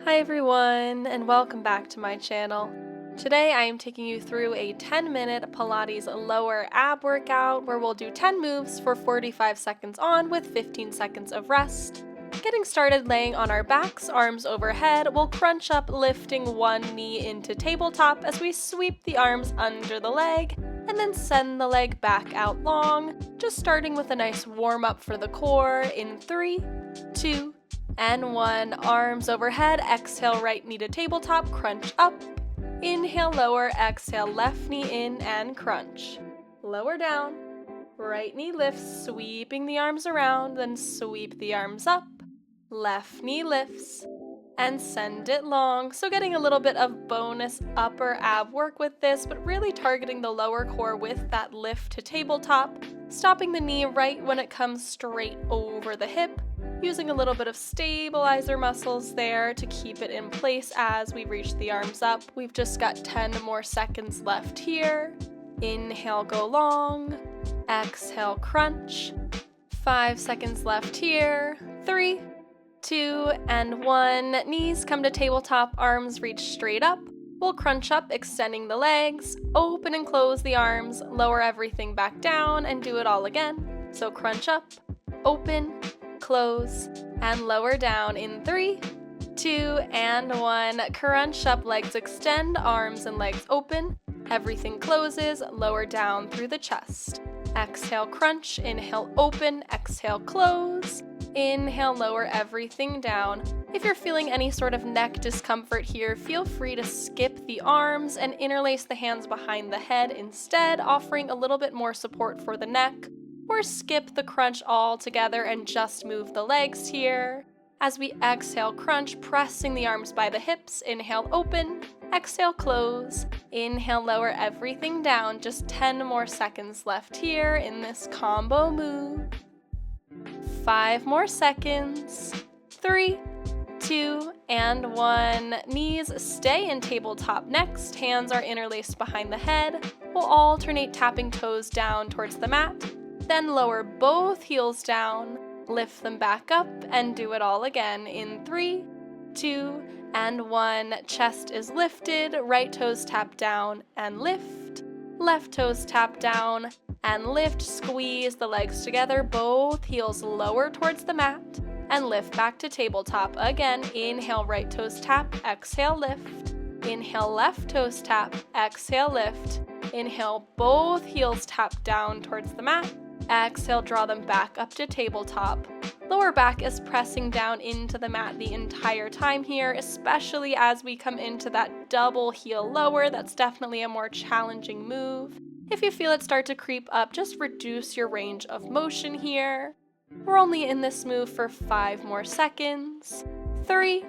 Hi everyone, and welcome back to my channel. Today I am taking you through a 10-minute Pilates lower ab workout where we'll do 10 moves for 45 seconds on with 15 seconds of rest. Getting started laying on our backs, arms overhead, we'll crunch up lifting one knee into tabletop as we sweep the arms under the leg and then send the leg back out long, just starting with a nice warm up for the core in 3, 2, and 1. Arms overhead, exhale right knee to tabletop, crunch up. Inhale lower, exhale left knee in and crunch. Lower down, right knee lifts, sweeping the arms around, then sweep the arms up. Left knee lifts and send it long. So getting a little bit of bonus upper ab work with this, but really targeting the lower core with that lift to tabletop, stopping the knee right when it comes straight over the hip, using a little bit of stabilizer muscles there to keep it in place as we reach the arms up. We've just got 10 more seconds left here. Inhale, go long. Exhale, crunch. 5 seconds left here. 3, 2, and 1. Knees come to tabletop, arms reach straight up. We'll crunch up, extending the legs, open and close the arms, lower everything back down, and do it all again. So crunch up, open, close, and lower down in 3, 2, and 1. Crunch up, legs extend, arms and legs open. Everything closes, lower down through the chest. Exhale, crunch, inhale, open, exhale, close. Inhale, lower everything down. If you're feeling any sort of neck discomfort here, feel free to skip the arms and interlace the hands behind the head instead, offering a little bit more support for the neck. Or skip the crunch altogether and just move the legs here. As we exhale, crunch, pressing the arms by the hips. Inhale, open. Exhale, close. Inhale, lower everything down. Just 10 more seconds left here in this combo move. 5 more seconds. 3, 2, and 1. Knees stay in tabletop next. Hands are interlaced behind the head. We'll alternate tapping toes down towards the mat. Then lower both heels down, lift them back up, and do it all again in 3, 2, and 1. Chest is lifted, right toes tap down and lift. Left toes tap down and lift. Squeeze the legs together, both heels lower towards the mat, and lift back to tabletop. Again, inhale, right toes tap, exhale, lift. Inhale, left toes tap, exhale, lift. Inhale, both heels tap down towards the mat. Exhale, draw them back up to tabletop. Lower back is pressing down into the mat the entire time here, especially as we come into that double heel lower. That's definitely a more challenging move. If you feel it start to creep up, just reduce your range of motion here. We're only in this move for 5 more seconds. 3,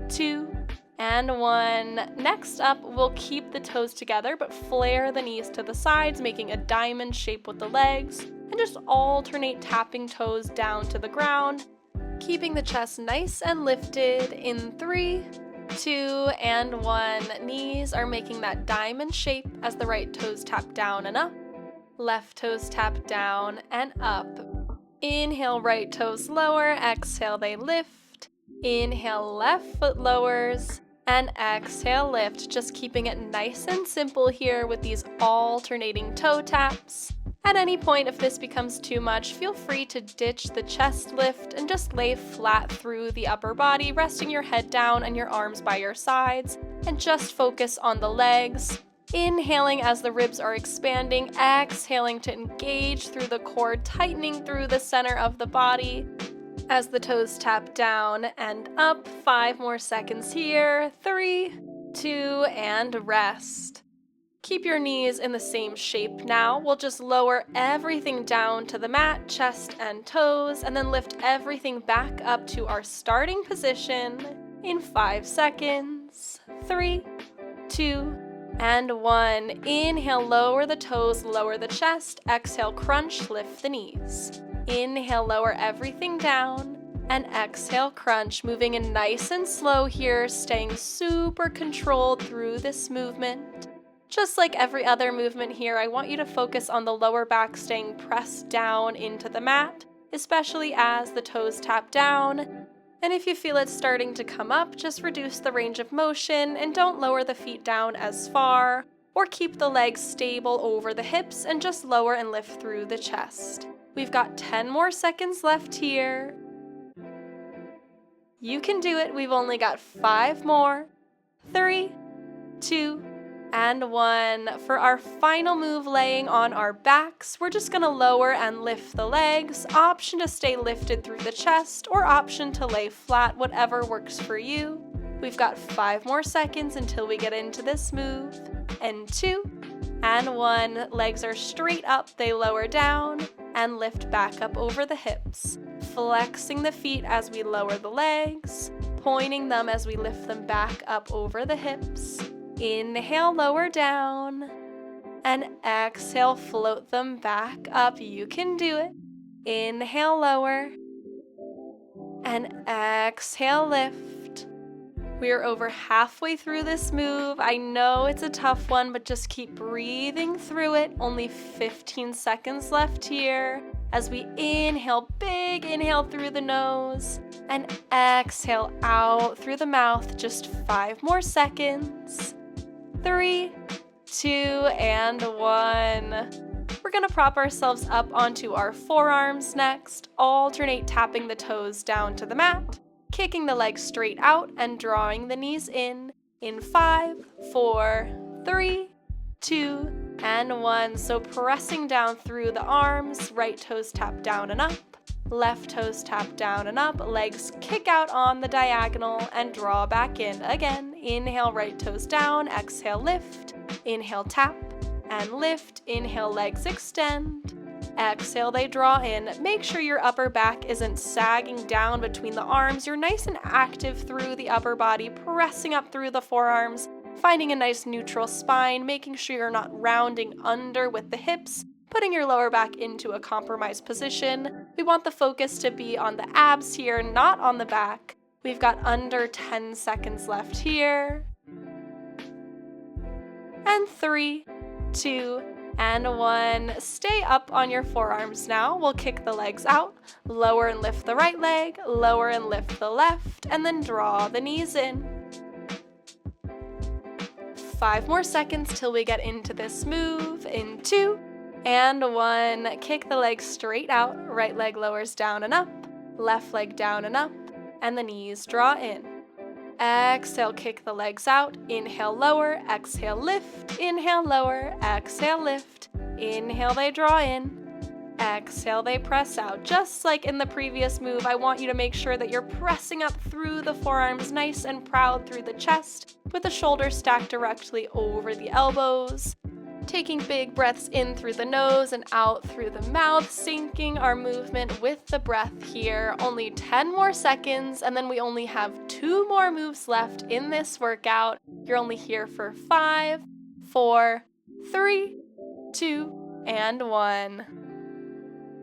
2, and 1. Next up, we'll keep the toes together but flare the knees to the sides, making a diamond shape with the legs, and just alternate tapping toes down to the ground, keeping the chest nice and lifted in 3, 2, and 1. Knees are making that diamond shape as the right toes tap down and up, left toes tap down and up. Inhale, right toes lower, exhale, they lift. Inhale, left foot lowers, and exhale, lift. Just keeping it nice and simple here with these alternating toe taps. At any point, if this becomes too much, feel free to ditch the chest lift and just lay flat through the upper body, resting your head down and your arms by your sides, and just focus on the legs. Inhaling as the ribs are expanding, exhaling to engage through the core, tightening through the center of the body as the toes tap down and up. 5 more seconds here. 3, 2, and rest. Keep your knees in the same shape now. We'll just lower everything down to the mat, chest and toes, and then lift everything back up to our starting position in 5 seconds. 3, 2, and 1. Inhale, lower the toes, lower the chest. Exhale, crunch, lift the knees. Inhale, lower everything down, and exhale, crunch. Moving in nice and slow here, staying super controlled through this movement. Just like every other movement here, I want you to focus on the lower back staying pressed down into the mat, especially as the toes tap down, And if you feel it's starting to come up, just reduce the range of motion and don't lower the feet down as far, or keep the legs stable over the hips and just lower and lift through the chest. We've got 10 more seconds left here. You can do it. We've only got 5 more. 3, 2, and 1. For our final move, laying on our backs, we're just gonna lower and lift the legs. Option to stay lifted through the chest, or option to lay flat, whatever works for you. We've got 5 more seconds until we get into this move. And 2, and 1. Legs are straight up, they lower down, and lift back up over the hips. Flexing the feet as we lower the legs, pointing them as we lift them back up over the hips. Inhale, lower down, and exhale, float them back up. You can do it. Inhale, lower, and exhale, lift. We are over halfway through this move. I know it's a tough one, but just keep breathing through it. Only 15 seconds left here. As we inhale, big inhale through the nose, and exhale out through the mouth. Just 5 more seconds. 3, 2, and 1. We're gonna prop ourselves up onto our forearms next. Alternate tapping the toes down to the mat, kicking the legs straight out and drawing the knees in 5, 4, 3, 2, and 1. So pressing down through the arms, right toes tap down and up, left toes tap down and up, legs kick out on the diagonal and draw back in again. Inhale, right toes down, exhale, lift, inhale, tap, and lift, inhale, legs extend, exhale, they draw in. Make sure your upper back isn't sagging down between the arms. You're nice and active through the upper body, pressing up through the forearms, finding a nice neutral spine, making sure you're not rounding under with the hips, putting your lower back into a compromised position. We want the focus to be on the abs here, not on the back. We've got under 10 seconds left here. And 3, 2, and 1. Stay up on your forearms now. We'll kick the legs out, lower and lift the right leg, lower and lift the left, and then draw the knees in. 5 more seconds till we get into this move. In 2, and 1. Kick the legs straight out, right leg lowers down and up, left leg down and up, and the knees draw in. Exhale, kick the legs out, inhale, lower, exhale, lift, inhale, lower, exhale, lift, inhale, they draw in, exhale, they press out. Just like in the previous move, I want you to make sure that you're pressing up through the forearms, nice and proud through the chest, with the shoulders stacked directly over the elbows. Taking big breaths in through the nose and out through the mouth, syncing our movement with the breath here. Only 10 more seconds, and then we only have 2 more moves left in this workout. You're only here for 5, 4, 3, 2, and 1.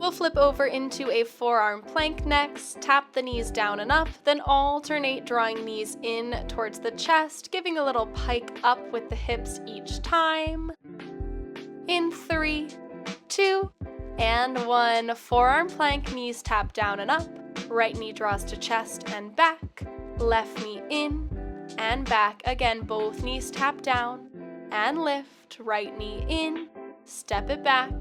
We'll flip over into a forearm plank next, tap the knees down and up, then alternate drawing knees in towards the chest, giving a little pike up with the hips each time. In 3, 2, and 1. Forearm plank, knees tap down and up, right knee draws to chest and back, left knee in and back. Again, both knees tap down and lift, right knee in, step it back,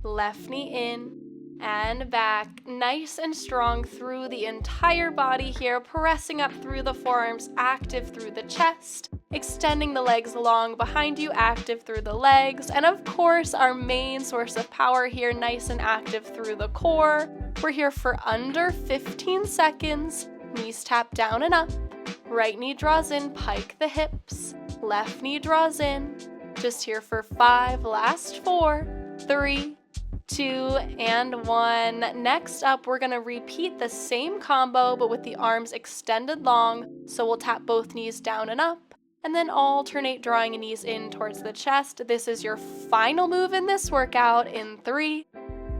left knee in, and back. Nice and strong through the entire body here, pressing up through the forearms, active through the chest, extending the legs long behind you, active through the legs, and of course our main source of power here, nice and active through the core. We're here for under 15 seconds. Knees tap down and up, right knee draws in, pike the hips, left knee draws in. Just here for 5, last 4, 3, 2, and 1. Next up, we're gonna repeat the same combo, but with the arms extended long. So we'll tap both knees down and up, and then alternate drawing knees in towards the chest. This is your final move in this workout in 3,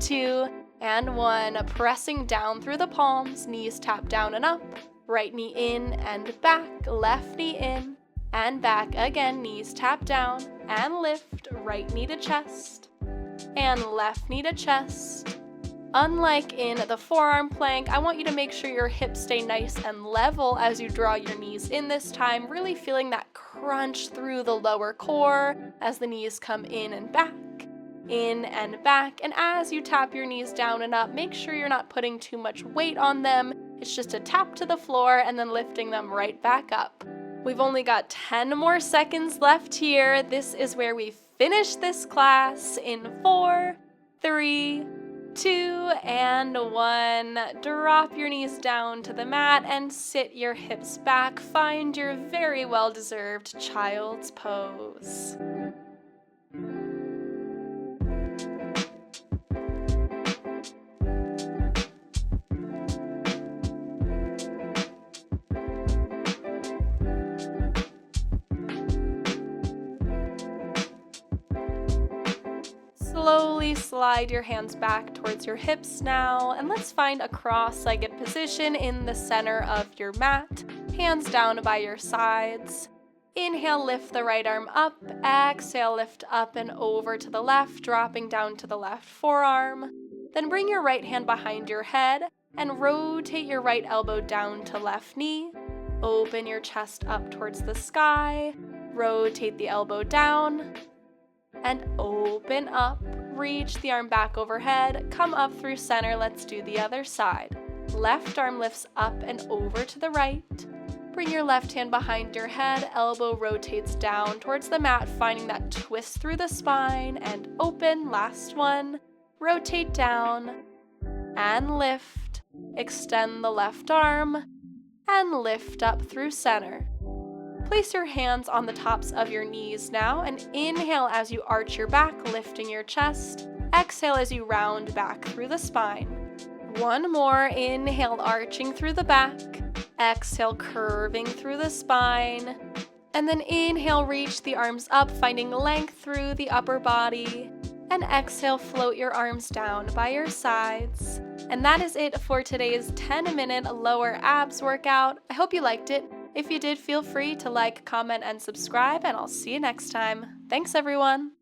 2, and 1. Pressing down through the palms, knees tap down and up, right knee in and back, left knee in and back. Again, knees tap down and lift, right knee to chest, and left knee to chest, Unlike in the forearm plank, I want you to make sure your hips stay nice and level as you draw your knees in this time, really feeling that crunch through the lower core as the knees come in and back, and as you tap your knees down and up, make sure you're not putting too much weight on them. It's just a tap to the floor and then lifting them right back up. We've only got 10 more seconds left here. This is where we finish this class in 4, 3, 2, and 1. Drop your knees down to the mat and sit your hips back. Find your very well-deserved child's pose. Slowly slide your hands back towards your hips now, and let's find a cross-legged position in the center of your mat, hands down by your sides. Inhale, lift the right arm up. Exhale, lift up and over to the left, dropping down to the left forearm. Then bring your right hand behind your head and rotate your right elbow down to left knee. Open your chest up towards the sky. Rotate the elbow down and open up. Reach the arm back overhead. Come up through center. Let's do the other side. Left arm lifts up and over to the right. Bring your left hand behind your head, elbow rotates down towards the mat, finding that twist through the spine, and open. Last one. Rotate down and lift. Extend the left arm and lift up through center. Place your hands on the tops of your knees now and inhale as you arch your back, lifting your chest. Exhale as you round back through the spine. One more. Inhale, arching through the back. Exhale, curving through the spine. And then inhale, reach the arms up, finding length through the upper body. And exhale, float your arms down by your sides. And that is it for today's 10-minute lower abs workout. I hope you liked it. If you did, feel free to like, comment, and subscribe, and I'll see you next time. Thanks, everyone.